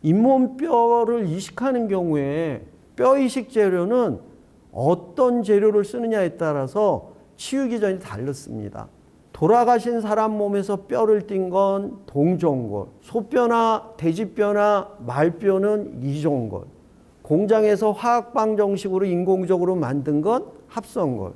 잇몸뼈를 이식하는 경우에 뼈 이식 재료는 어떤 재료를 쓰느냐에 따라서 치유 기전이 다릅니다. 돌아가신 사람 몸에서 뼈를 띈 건 동종골, 소뼈나 돼지뼈나 말뼈는 이종골, 공장에서 화학방정식으로 인공적으로 만든 건 합성골,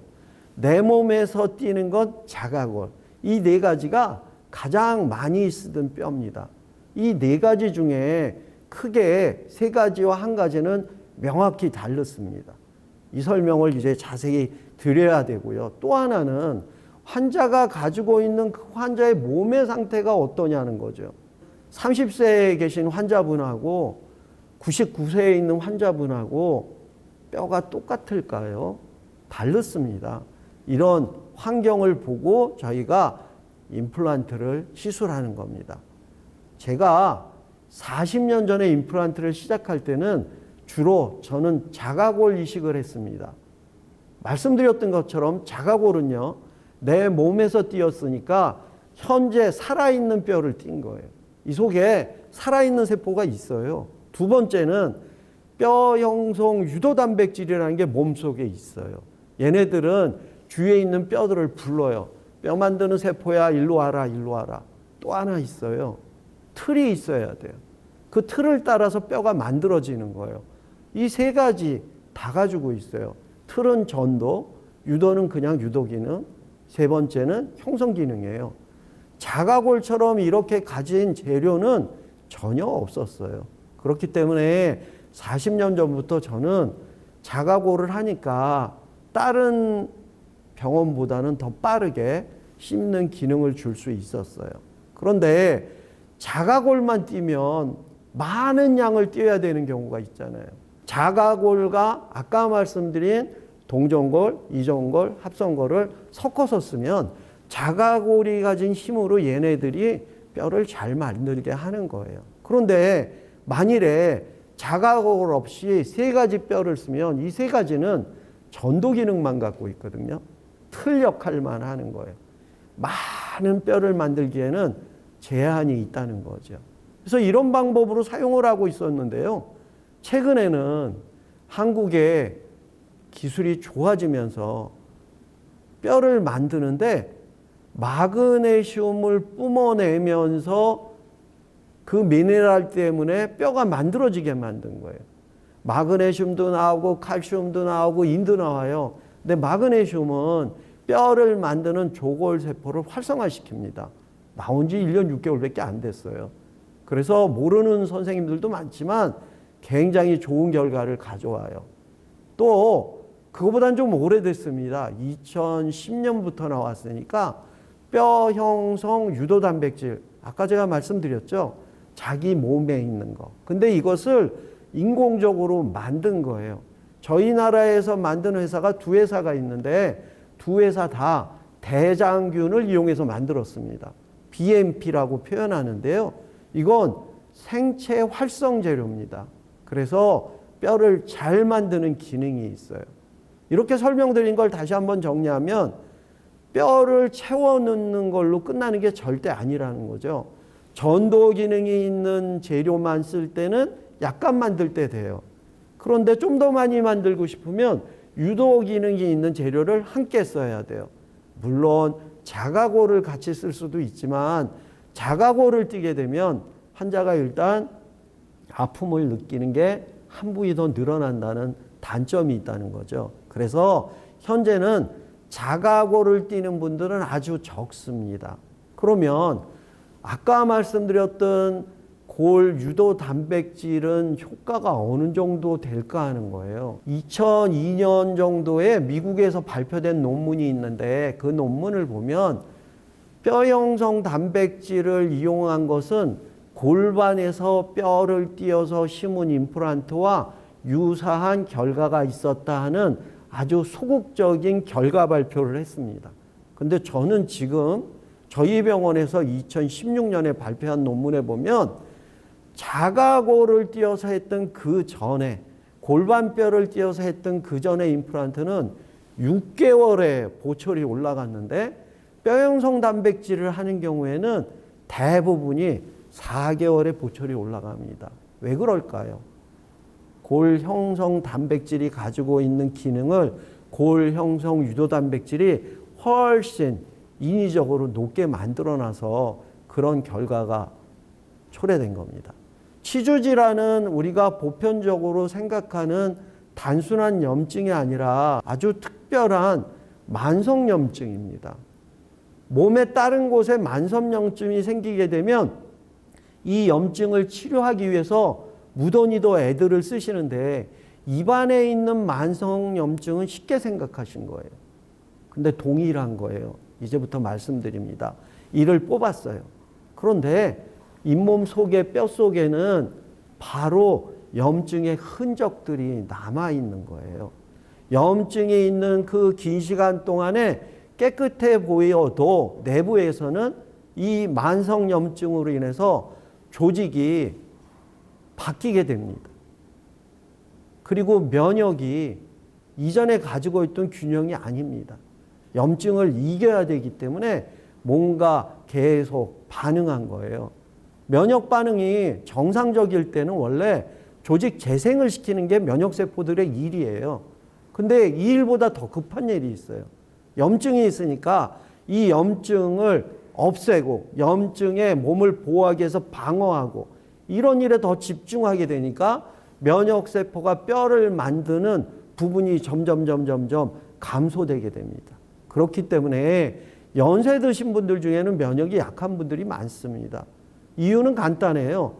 내 몸에서 띄는 건 자가골. 이 네 가지가 가장 많이 쓰던 뼈입니다. 이 네 가지 중에 크게 세 가지와 한 가지는 명확히 다릅니다. 이 설명을 이제 자세히 드려야 되고요. 또 하나는 환자가 가지고 있는 그 환자의 몸의 상태가 어떠냐는 거죠. 30세에 계신 환자분하고 99세에 있는 환자분하고 뼈가 똑같을까요? 다릅니다. 이런 환경을 보고 저희가 임플란트를 시술하는 겁니다. 제가 40년 전에 임플란트를 시작할 때는 주로 저는 자가골 이식을 했습니다. 말씀드렸던 것처럼 자가골은요, 내 몸에서 띄었으니까 현재 살아있는 뼈를 띈 거예요. 이 속에 살아있는 세포가 있어요. 두 번째는 뼈 형성 유도단백질이라는 게 몸속에 있어요. 얘네들은 주위에 있는 뼈들을 불러요. 뼈 만드는 세포야, 일로 와라, 일로 와라. 또 하나 있어요. 틀이 있어야 돼요. 그 틀을 따라서 뼈가 만들어지는 거예요. 이 세 가지 다 가지고 있어요. 틀은 전도, 유도는 그냥 유도 기능, 세 번째는 형성 기능이에요. 자가골처럼 이렇게 가진 재료는 전혀 없었어요. 그렇기 때문에 40년 전부터 저는 자가골을 하니까 다른 병원보다는 더 빠르게 씹는 기능을 줄 수 있었어요. 그런데 자가골만 띄면 많은 양을 띄어야 되는 경우가 있잖아요. 자가골과 아까 말씀드린 동종골, 이종골, 합성골을 섞어서 쓰면 자가골이 가진 힘으로 얘네들이 뼈를 잘 만들게 하는 거예요. 그런데 만일에 자가골 없이 세 가지 뼈를 쓰면 이 세 가지는 전도 기능만 갖고 있거든요. 틀 역할만 하는 거예요. 많은 뼈를 만들기에는 제한이 있다는 거죠. 그래서 이런 방법으로 사용을 하고 있었는데요. 최근에는 한국의 기술이 좋아지면서 뼈를 만드는데 마그네슘을 뿜어내면서 그 미네랄 때문에 뼈가 만들어지게 만든 거예요. 마그네슘도 나오고 칼슘도 나오고 인도 나와요. 근데 마그네슘은 뼈를 만드는 조골세포를 활성화시킵니다. 나온 지 1년 6개월밖에 안 됐어요. 그래서 모르는 선생님들도 많지만 굉장히 좋은 결과를 가져와요. 또 그거보다는 좀 오래됐습니다. 2010년부터 나왔으니까 뼈 형성 유도 단백질, 아까 제가 말씀드렸죠. 자기 몸에 있는 거. 근데 이것을 인공적으로 만든 거예요. 저희 나라에서 만든 회사가 두 회사가 있는데 두 회사 다 대장균을 이용해서 만들었습니다. BMP라고 표현하는데요. 이건 생체 활성 재료입니다. 그래서 뼈를 잘 만드는 기능이 있어요. 이렇게 설명드린 걸 다시 한번 정리하면 뼈를 채워 넣는 걸로 끝나는 게 절대 아니라는 거죠. 전도 기능이 있는 재료만 쓸 때는 약간 만들 때 돼요. 그런데 좀 더 많이 만들고 싶으면 유도 기능이 있는 재료를 함께 써야 돼요. 물론 자가골을 같이 쓸 수도 있지만 자가골을 띄게 되면 환자가 일단 아픔을 느끼는 게 한 부위 더 늘어난다는 단점이 있다는 거죠. 그래서 현재는 자가골을 띄는 분들은 아주 적습니다. 그러면 아까 말씀드렸던 골 유도 단백질은 효과가 어느 정도 될까 하는 거예요. 2002년 정도에 미국에서 발표된 논문이 있는데 그 논문을 보면 뼈 형성 단백질을 이용한 것은 골반에서 뼈를 띄어서 심은 임플란트와 유사한 결과가 있었다 하는 아주 소극적인 결과 발표를 했습니다. 근데 저는 지금 저희 병원에서 2016년에 발표한 논문에 보면 자가골을 띄어서 했던 그 전에 골반뼈를 띄어서 했던 그 전에 임플란트는 6개월에 보철이 올라갔는데 뼈 형성 단백질을 하는 경우에는 대부분이 4개월에 보철이 올라갑니다. 왜 그럴까요? 골 형성 단백질이 가지고 있는 기능을 골 형성 유도 단백질이 훨씬 인위적으로 높게 만들어놔서 그런 결과가 초래된 겁니다. 치주질환은 우리가 보편적으로 생각하는 단순한 염증이 아니라 아주 특별한 만성염증입니다. 몸의 다른 곳에 만성염증이 생기게 되면 이 염증을 치료하기 위해서 무던히도 애들을 쓰시는데 입안에 있는 만성염증은 쉽게 생각하신 거예요. 근데 동일한 거예요. 이제부터 말씀드립니다. 이를 뽑았어요. 그런데 잇몸 속의 뼈 속에는 바로 염증의 흔적들이 남아있는 거예요. 염증이 있는 그 긴 시간 동안에 깨끗해 보여도 내부에서는 이 만성염증으로 인해서 조직이 바뀌게 됩니다. 그리고 면역이 이전에 가지고 있던 균형이 아닙니다. 염증을 이겨야 되기 때문에 뭔가 계속 반응한 거예요. 면역 반응이 정상적일 때는 원래 조직 재생을 시키는 게 면역세포들의 일이에요. 근데 이 일보다 더 급한 일이 있어요. 염증이 있으니까 이 염증을 없애고 염증에 몸을 보호하기 위해서 방어하고 이런 일에 더 집중하게 되니까 면역세포가 뼈를 만드는 부분이 점점 감소되게 됩니다. 그렇기 때문에 연세 드신 분들 중에는 면역이 약한 분들이 많습니다. 이유는 간단해요.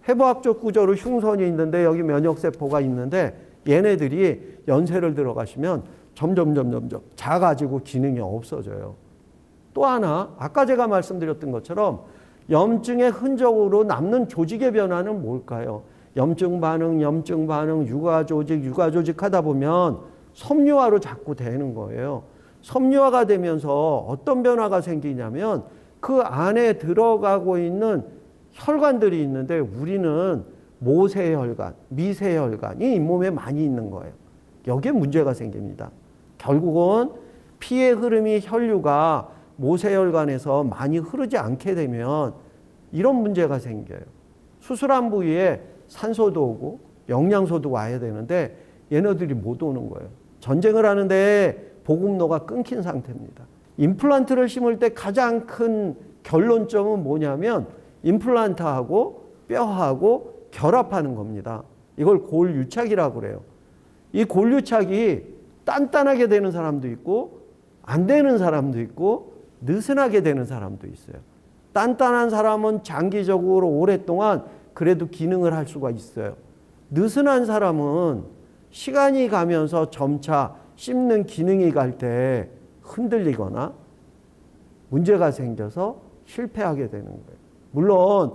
해부학적 구조로 흉선이 있는데 여기 면역세포가 있는데 얘네들이 연세를 들어가시면 점점 작아지고 기능이 없어져요. 또 하나 아까 제가 말씀드렸던 것처럼 염증의 흔적으로 남는 조직의 변화는 뭘까요? 염증 반응, 육아조직 하다 보면 섬유화로 자꾸 되는 거예요. 섬유화가 되면서 어떤 변화가 생기냐면 그 안에 들어가고 있는 혈관들이 있는데 우리는 모세혈관, 미세혈관이 잇몸에 많이 있는 거예요. 여기에 문제가 생깁니다. 결국은 피의 흐름이 혈류가 모세혈관에서 많이 흐르지 않게 되면 이런 문제가 생겨요. 수술한 부위에 산소도 오고 영양소도 와야 되는데 얘네들이 못 오는 거예요. 전쟁을 하는데 보급로가 끊긴 상태입니다. 임플란트를 심을 때 가장 큰 결론점은 뭐냐면 임플란트하고 뼈하고 결합하는 겁니다. 이걸 골유착이라고 그래요. 이 골유착이 단단하게 되는 사람도 있고 안 되는 사람도 있고 느슨하게 되는 사람도 있어요. 단단한 사람은 장기적으로 오랫동안 그래도 기능을 할 수가 있어요. 느슨한 사람은 시간이 가면서 점차 씹는 기능이 갈 때 흔들리거나 문제가 생겨서 실패하게 되는 거예요. 물론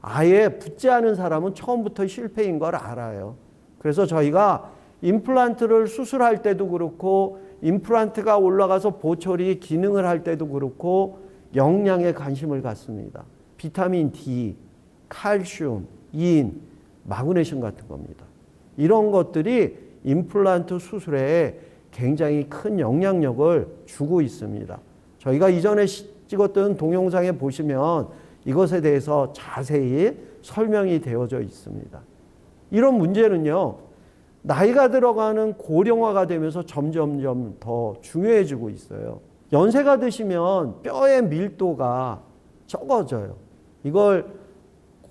아예 붙지 않은 사람은 처음부터 실패인 걸 알아요. 그래서 저희가 임플란트를 수술할 때도 그렇고 임플란트가 올라가서 보철이 기능을 할 때도 그렇고 영양에 관심을 갖습니다. 비타민 D, 칼슘, 인, 마그네슘 같은 겁니다. 이런 것들이 임플란트 수술에 굉장히 큰 영향력을 주고 있습니다. 저희가 이전에 찍었던 동영상에 보시면 이것에 대해서 자세히 설명이 되어져 있습니다. 이런 문제는요, 나이가 들어가는 고령화가 되면서 점점 더 중요해지고 있어요. 연세가 드시면 뼈의 밀도가 적어져요. 이걸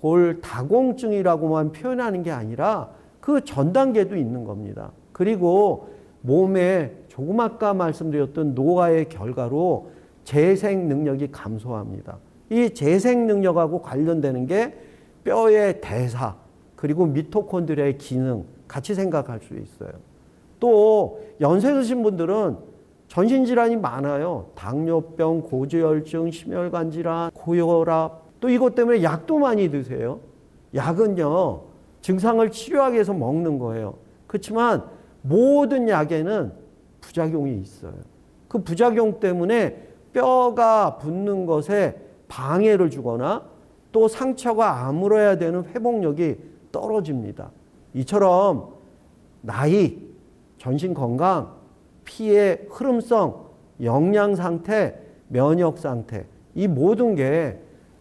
골다공증이라고만 표현하는 게 아니라 그 전 단계도 있는 겁니다. 그리고 몸에 조금 아까 말씀드렸던 노화의 결과로 재생 능력이 감소합니다. 이 재생 능력하고 관련되는 게 뼈의 대사 그리고 미토콘드리아의 기능 같이 생각할 수 있어요. 또 연세 드신 분들은 전신질환이 많아요. 당뇨병, 고지혈증, 심혈관 질환, 고혈압 또 이것 때문에 약도 많이 드세요. 약은요 증상을 치료하기 위해서 먹는 거예요. 그렇지만 모든 약에는 부작용이 있어요. 그 부작용 때문에 뼈가 붙는 것에 방해를 주거나 또 상처가 아물어야 되는 회복력이 떨어집니다. 이처럼 나이, 전신 건강, 피의 흐름성, 영양 상태, 면역 상태 이 모든 게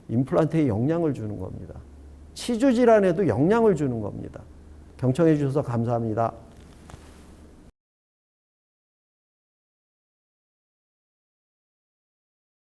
임플란트에 영향을 주는 겁니다. 치주 질환에도 영향을 주는 겁니다. 경청해 주셔서 감사합니다.